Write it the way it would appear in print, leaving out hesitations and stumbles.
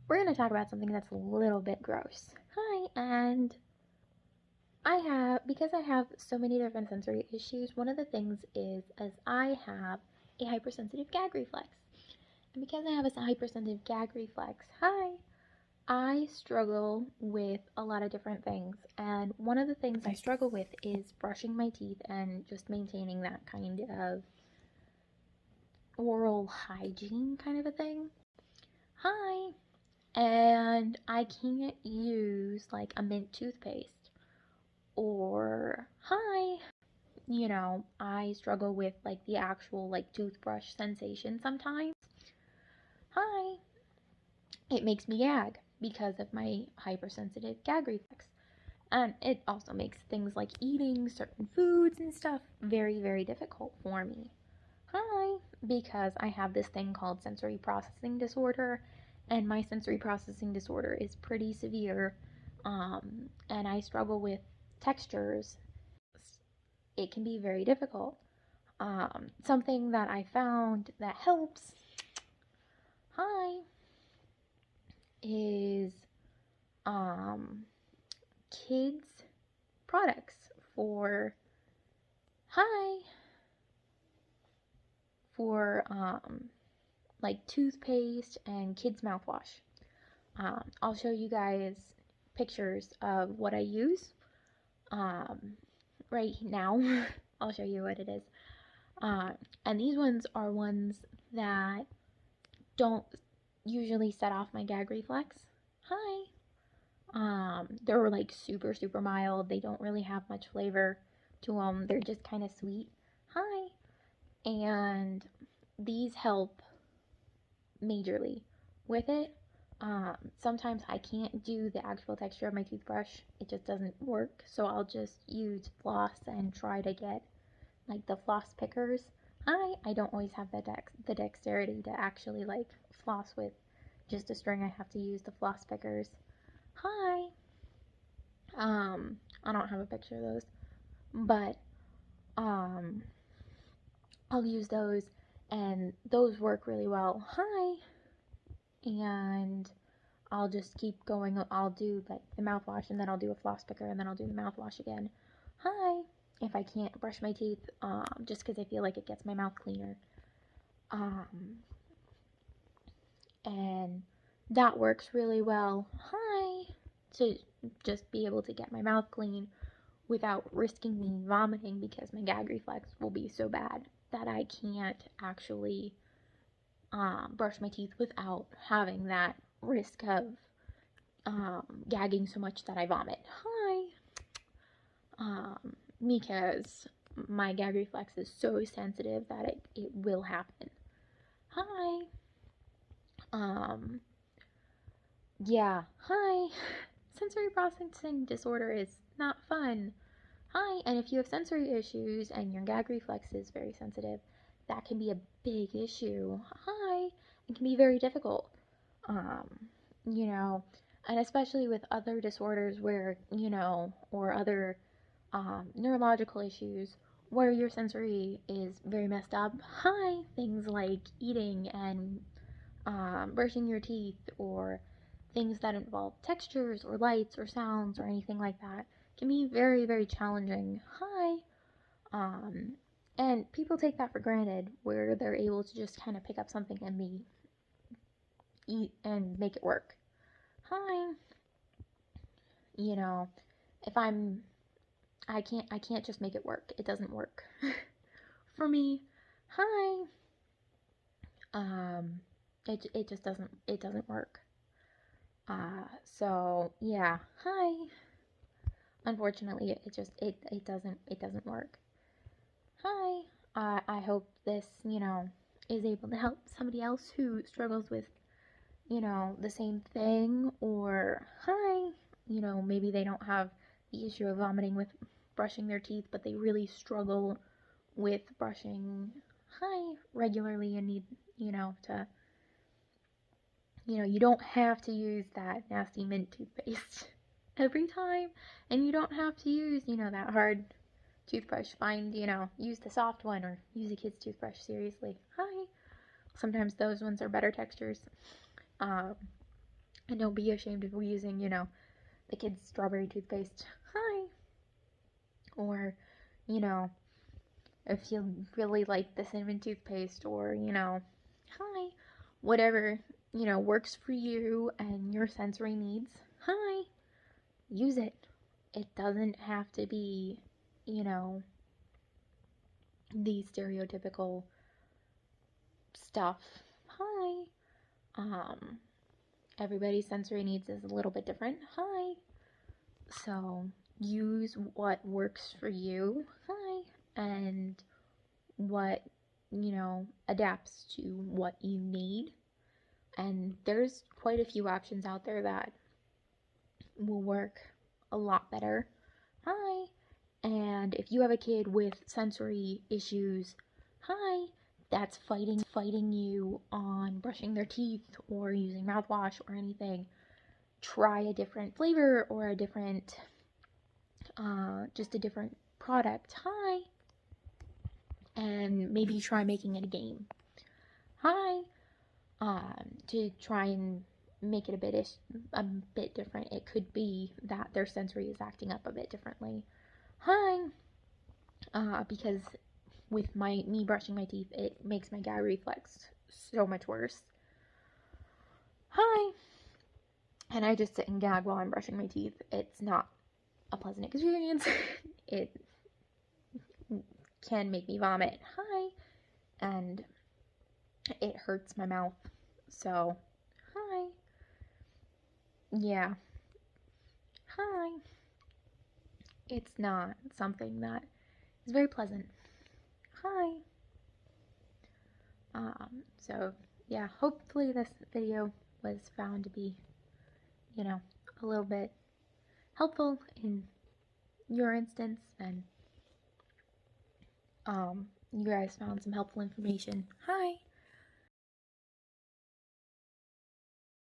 we're going to talk about something that's a little bit gross. Hi, and because I have so many different sensory issues, one of the things is I have a hypersensitive gag reflex. And because I have a hypersensitive gag reflex, I struggle with a lot of different things. And one of the things I struggle with is brushing my teeth and just maintaining that kind of oral hygiene kind of a thing. Hi. And I can't use like a mint toothpaste or I struggle with like the actual like toothbrush sensation sometimes. Hi. It makes me gag because of my hypersensitive gag reflex. And it also makes things like eating certain foods and stuff very, very difficult for me. Hi, because I have this thing called sensory processing disorder, and my sensory processing disorder is pretty severe, and I struggle with textures. It can be very difficult. Something that I found that helps, is kids products for hi for like toothpaste and kids mouthwash. I'll show you guys pictures of what I use right now. I'll show you what it is. And these ones are ones that don't usually set off my gag reflex. They're like super, super mild. They don't really have much flavor to them. They're just kind of sweet. And these help majorly with it. Sometimes I can't do the actual texture of my toothbrush. It just doesn't work. So I'll just use floss and try to get like the floss pickers. I don't always have the dexterity to actually like floss with just a string. I have to use the floss pickers. I don't have a picture of those, but I'll use those, and those work really well. And I'll just keep going. I'll do like the mouthwash, and then I'll do a floss picker, and then I'll do the mouthwash again. If I can't brush my teeth, just because I feel like it gets my mouth cleaner. And that works really well. To just be able to get my mouth clean without risking me vomiting, because my gag reflex will be so bad that I can't actually brush my teeth without having that risk of gagging so much that I vomit. Because my gag reflex is so sensitive that it will happen. Yeah, sensory processing disorder is not fun. And if you have sensory issues and your gag reflex is very sensitive, that can be a big issue. It can be very difficult. And especially with other disorders where, or other neurological issues where your sensory is very messed up. Things like eating and brushing your teeth, or things that involve textures or lights or sounds or anything like that can be very, very challenging. And people take that for granted, where they're able to just kind of pick up something and eat and make it work. If I can't just make it work. It doesn't work for me. It just doesn't work. So yeah, unfortunately, it doesn't work. I hope this, is able to help somebody else who struggles with, the same thing, or maybe they don't have the issue of vomiting with brushing their teeth, but they really struggle with brushing regularly and need, to, you don't have to use that nasty mint toothpaste every time, and you don't have to use, that hard toothbrush. Use the soft one, or use a kid's toothbrush. Seriously. Sometimes those ones are better textures. And don't be ashamed of using, the kid's strawberry toothpaste. Hi. Or, you know, if you really like the cinnamon toothpaste, or, hi. Whatever, works for you and your sensory needs. Hi. Use it. It doesn't have to be, the stereotypical stuff. Hi. Everybody's sensory needs is a little bit different. Hi. So use what works for you. Hi. And what, adapts to what you need. And there's quite a few options out there that will work a lot better. Hi. And if you have a kid with sensory issues, hi, that's fighting you on brushing their teeth or using mouthwash or anything, try a different flavor or a different, just a different product. Hi. And maybe try making it a game. Hi. To try and make it a bit different. It could be that their sensory is acting up a bit differently. Hi. Because with me brushing my teeth, it makes my gag reflex so much worse. Hi. And I just sit and gag while I'm brushing my teeth. It's not a pleasant experience. It can make me vomit. Hi. And it hurts my mouth. So, hi. Yeah. Hi. It's not something that is very pleasant. Hi. So yeah, hopefully this video was found to be, a little bit helpful in your instance, and you guys found some helpful information. Hi.